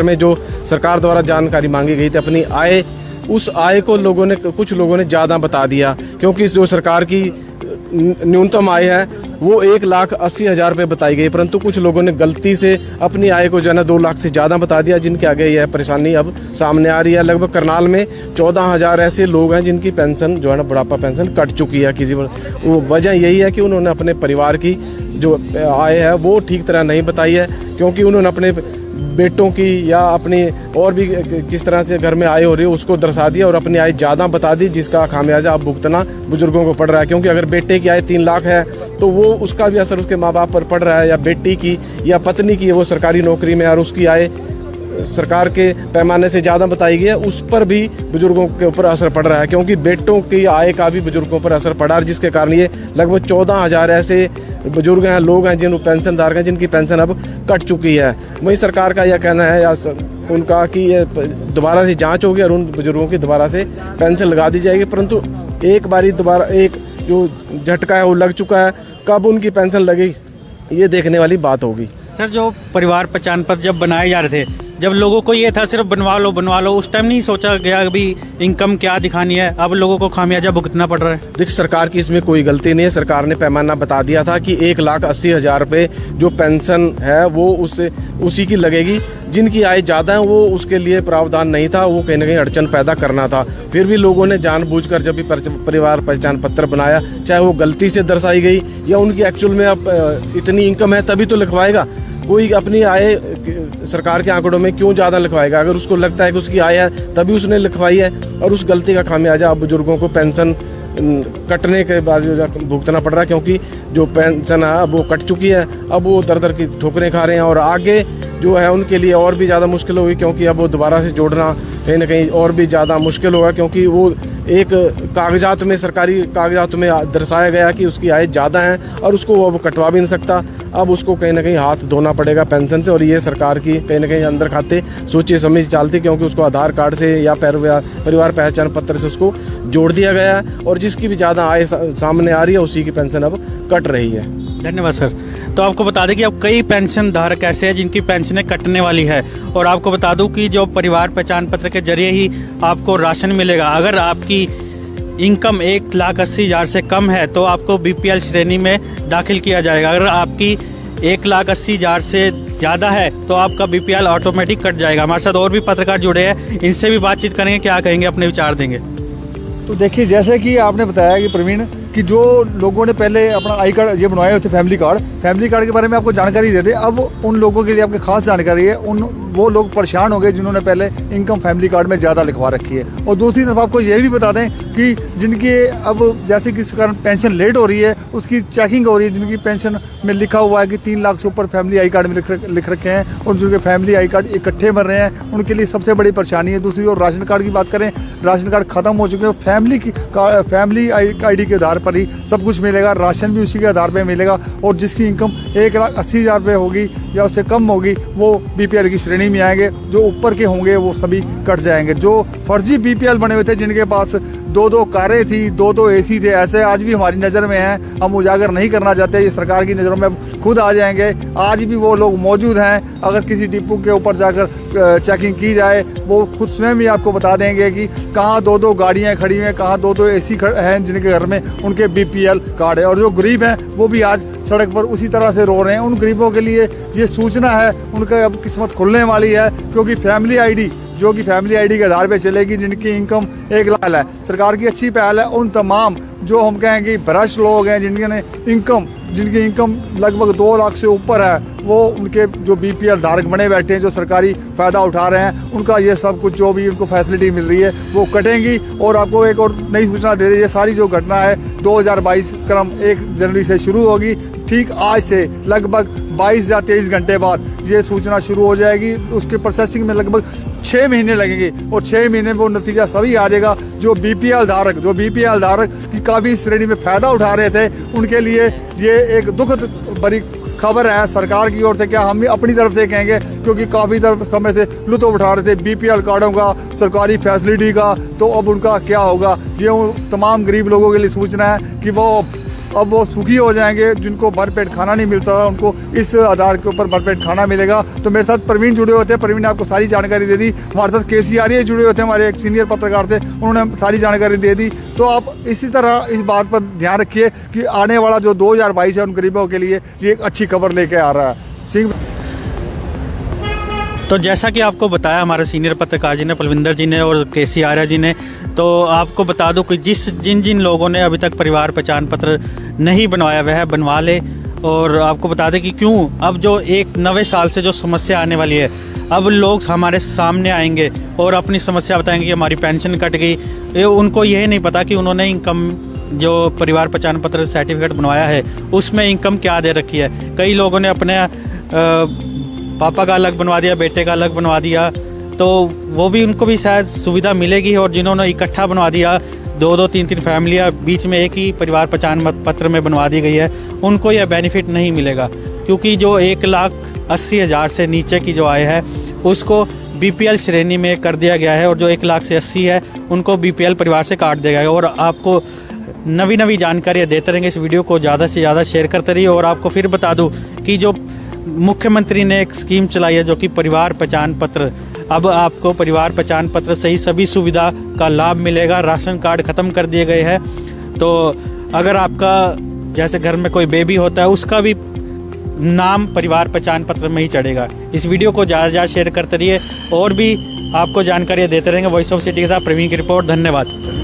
में जो सरकार द्वारा जानकारी मांगी गई थी अपनी आय, उस आय को कुछ लोगों ने ज़्यादा बता दिया, क्योंकि जो सरकार की न्यूनतम आय है वो 1,80,000 रुपये बताई गई, परंतु कुछ लोगों ने गलती से अपनी आय को जो है ना 2 लाख से ज़्यादा बता दिया, जिनके आगे यह परेशानी अब सामने आ रही है। लगभग करनाल में 14,000 ऐसे लोग हैं जिनकी पेंशन जो है ना बुढ़ापा पेंशन कट चुकी है। वो वजह यही है कि उन्होंने अपने परिवार की जो आय है वो ठीक तरह नहीं बताई है, क्योंकि उन्होंने अपने बेटों की या अपनी और भी किस तरह से घर में आय हो रही है उसको दर्शा दिया और अपनी आय ज़्यादा बता दी, जिसका खामियाजा अब भुगतना बुजुर्गों को पड़ रहा है। क्योंकि अगर बेटे की आय 3 लाख है तो वो उसका भी असर उसके माँ बाप पर पड़ रहा है, या बेटी की या पत्नी की वो सरकारी नौकरी में और उसकी आय सरकार के पैमाने से ज़्यादा बताई गई है, उस पर भी बुजुर्गों के ऊपर असर पड़ रहा है, क्योंकि बेटों की आय का भी बुजुर्गों पर असर पड़ा, जिसके कारण ये लगभग 14,000 ऐसे बुजुर्ग हैं, लोग हैं जिन पेंशनधारक हैं जिनकी पेंशन अब कट चुकी है। वहीं सरकार का यह कहना है या उनका कि ये दोबारा से जांच होगी और उन बुजुर्गों की दोबारा से पेंशन लगा दी जाएगी, परंतु एक बारी दोबारा एक जो झटका है वो लग चुका है, कब उनकी पेंशन लगेगी ये देखने वाली बात होगी। सर, जो परिवार पहचान पत्र जब बनाए जा रहे थे, जब लोगों को ये था सिर्फ बनवा लो, उस टाइम नहीं सोचा गया अभी इनकम क्या दिखानी है, अब लोगों को खामियाजा भुगतना पड़ रहा है। देख, सरकार की इसमें कोई गलती नहीं है। सरकार ने पैमाना बता दिया था कि 1,80,000 रुपये जो पेंशन है वो उसी की लगेगी, जिनकी आय ज़्यादा है वो उसके लिए प्रावधान नहीं था, वो कहीं ना कहीं अड़चन पैदा करना था। फिर भी लोगों ने जानबूझकर जब भी परिवार पहचान पत्र बनाया, चाहे वो गलती से दर्शाई गई या उनकी एक्चुअल में अब इतनी इनकम है तभी तो लिखवाएगा। कोई अपनी आय सरकार के आंकड़ों में क्यों ज़्यादा लिखवाएगा? अगर उसको लगता है कि उसकी आय है तभी उसने लिखवाई है, और उस गलती का खामियाजा अब बुजुर्गों को पेंशन कटने के बाद भुगतना पड़ रहा है, क्योंकि जो पेंशन है अब वो कट चुकी है, अब वो दर दर की ठोकरें खा रहे हैं और आगे जो है उनके लिए और भी ज़्यादा मुश्किल होगी, क्योंकि अब वो दोबारा से जोड़ना कहीं ना कहीं और भी ज़्यादा मुश्किल होगा, क्योंकि वो एक कागजात में सरकारी कागजात में दर्शाया गया कि उसकी आय ज़्यादा है और उसको वो कटवा भी नहीं सकता। अब उसको कहीं ना कहीं हाथ धोना पड़ेगा पेंशन से, और ये सरकार की कहीं ना कहीं अंदर खाते सोचे समझ चालती, क्योंकि उसको आधार कार्ड से या परिवार पहचान पत्र से उसको जोड़ दिया गया है, और जिसकी भी ज़्यादा आय सामने आ रही है उसी की पेंशन अब कट रही है। धन्यवाद सर। तो आपको बता दें कि अब कई पेंशन धारक ऐसे हैं जिनकी पेंशनें कटने वाली है, और आपको बता दूं कि जो परिवार पहचान पत्र के जरिए ही आपको राशन मिलेगा। अगर आपकी इनकम 1,80,000 से कम है तो आपको बीपीएल श्रेणी में दाखिल किया जाएगा। अगर आपकी 1,80,000 से ज़्यादा है तो आपका बीपीएल ऑटोमेटिक कट जाएगा। हमारे साथ और भी पत्रकार जुड़े हैं, इनसे भी बातचीट करेंगे, क्या कहेंगे, अपने विचार देंगे। तो देखिए, जैसे कि आपने बताया कि प्रवीण कि जो लोगों ने पहले अपना आई कार्ड ये बनवाए होते फैमिली कार्ड के बारे में आपको जानकारी देते, अब उन लोगों के लिए आपकी खास जानकारी है। वो लोग परेशान हो गए जिन्होंने पहले इनकम फैमिली कार्ड में ज़्यादा लिखवा रखी है। और दूसरी तरफ आपको ये भी बता दें कि जिनके अब जैसे किस कारण पेंशन लेट हो रही है उसकी चेकिंग हो रही है, जिनकी पेंशन में लिखा हुआ है कि 3 लाख से ऊपर फैमिली आई कार्ड में लिख रखे हैं और जिनके फैमिली आई कार्ड इकट्ठे बन रहे हैं, उनके लिए सबसे बड़ी परेशानी है। दूसरी ओर राशन कार्ड की बात करें, राशन कार्ड ख़त्म हो चुके हैं, फैमिली आई के आधार पर ही सब कुछ मिलेगा, राशन भी उसी के आधार पर मिलेगा, और जिसकी इनकम 1,80,000 रुपये होगी या उससे कम होगी वो बीपीएल की श्रेणी में आएंगे। जो ऊपर के होंगे वो सभी कट जाएंगे। जो फर्जी बीपीएल बने हुए थे, जिनके पास 2-2 कारें थी, 2-2 एसी थे, ऐसे आज भी हमारी नज़र में हैं। हम उजागर नहीं करना चाहते, ये सरकार की नज़रों में खुद आ जाएंगे। आज भी वो लोग मौजूद हैं। अगर किसी डिपो के ऊपर जाकर चेकिंग की जाए, वो खुद स्वयं ही आपको बता देंगे कि कहाँ 2-2 गाड़ियाँ खड़ी हैं, कहाँ 2-2 एसी हैं जिनके घर में उनके बीपीएल कार्ड है। और जो गरीब हैं वो भी आज सड़क पर उसी तरह से रो रहे हैं। उन गरीबों के लिए ये सूचना है, उनका अब किस्मत खुलने वाली है, क्योंकि फैमिली आईडी जो कि फैमिली आईडी के आधार पे चलेगी, जिनकी इनकम 1 लाख है। सरकार की अच्छी पहल है। उन तमाम जो हम कहेंगे भ्रष्ट लोग हैं जिनकी इनकम लगभग 2 लाख से ऊपर है, वो उनके जो बीपीएल धारक बने बैठे हैं, जो सरकारी फ़ायदा उठा रहे हैं, उनका ये सब कुछ जो भी उनको फैसिलिटी मिल रही है वो कटेंगी। और आपको एक और नई सूचना दे रही है, सारी जो घटना है 2022 क्रम 1 जनवरी से शुरू होगी। ठीक आज से लगभग 22 या 23 घंटे बाद ये सूचना शुरू हो जाएगी। उसके प्रोसेसिंग में लगभग 6 महीने लगेंगे, और 6 महीने में वो नतीजा सभी आ जाएगा। जो बीपीएल धारक की काफ़ी श्रेणी में फ़ायदा उठा रहे थे, उनके लिए ये एक दुखद बड़ी खबर है सरकार की ओर से। क्या हम अपनी तरफ से कहेंगे, क्योंकि काफ़ी समय से लुत्फ उठा रहे थे बीपीएल कार्डों का, सरकारी फैसिलिटी का, तो अब उनका क्या होगा। ये तमाम गरीब लोगों के लिए सूचना है कि वो अब वो सुखी हो जाएंगे। जिनको भरपेट खाना नहीं मिलता था उनको इस आधार के ऊपर भरपेट खाना मिलेगा। तो मेरे साथ प्रवीण जुड़े होते हैं, प्रवीण ने आपको सारी जानकारी दे दी। हमारे साथ केसी आर्य जुड़े होते हैं, हमारे एक सीनियर पत्रकार थे, उन्होंने सारी जानकारी दे दी। तो आप इसी तरह इस बात पर ध्यान रखिए कि आने वाला जो 2022 है उन गरीबों के लिए ये एक अच्छी खबर लेके आ रहा है। सिंह तो जैसा कि आपको बताया हमारे सीनियर पत्रकार जी ने, पलविंदर जी ने और केसी आर्या जी ने, तो आपको बता दूं कि जिन जिन लोगों ने अभी तक परिवार पहचान पत्र नहीं बनवाया वह बनवा ले। और आपको बता दें कि क्यों अब जो एक नवे साल से जो समस्या आने वाली है, अब लोग हमारे सामने आएंगे और अपनी समस्या बताएंगे कि हमारी पेंशन कट गई। उनको यह नहीं पता कि उन्होंने इनकम जो परिवार पहचान पत्र सर्टिफिकेट बनवाया है उसमें इनकम क्या दे रखी है। कई लोगों ने अपने पापा का अलग बनवा दिया, बेटे का अलग बनवा दिया, तो वो भी उनको भी शायद सुविधा मिलेगी। और जिन्होंने इकट्ठा बनवा दिया, 2-2 3-3 फैमिलियाँ बीच में एक ही परिवार पहचान पत्र में बनवा दी गई है, उनको यह बेनिफिट नहीं मिलेगा। क्योंकि जो 1,80,000 से नीचे की जो आय है उसको BPL श्रेणी में कर दिया गया है, और जो 1,00,000 से 80 है उनको BPL परिवार से काट दिया गया है। और आपको नवी जानकारियाँ देते रहेंगे। इस वीडियो को ज़्यादा से ज़्यादा शेयर करते रहिए। और आपको फिर बता दूँ कि जो मुख्यमंत्री ने एक स्कीम चलाई है जो कि परिवार पहचान पत्र, अब आपको परिवार पहचान पत्र से ही सभी सुविधा का लाभ मिलेगा। राशन कार्ड ख़त्म कर दिए गए हैं। तो अगर आपका जैसे घर में कोई बेबी होता है उसका भी नाम परिवार पहचान पत्र में ही चढ़ेगा। इस वीडियो को ज़्यादा से ज़्यादा शेयर करते रहिए और भी आपको जानकारियाँ देते रहेंगे। वॉइस ऑफ सिटी के साथ प्रवीण की रिपोर्ट। धन्यवाद।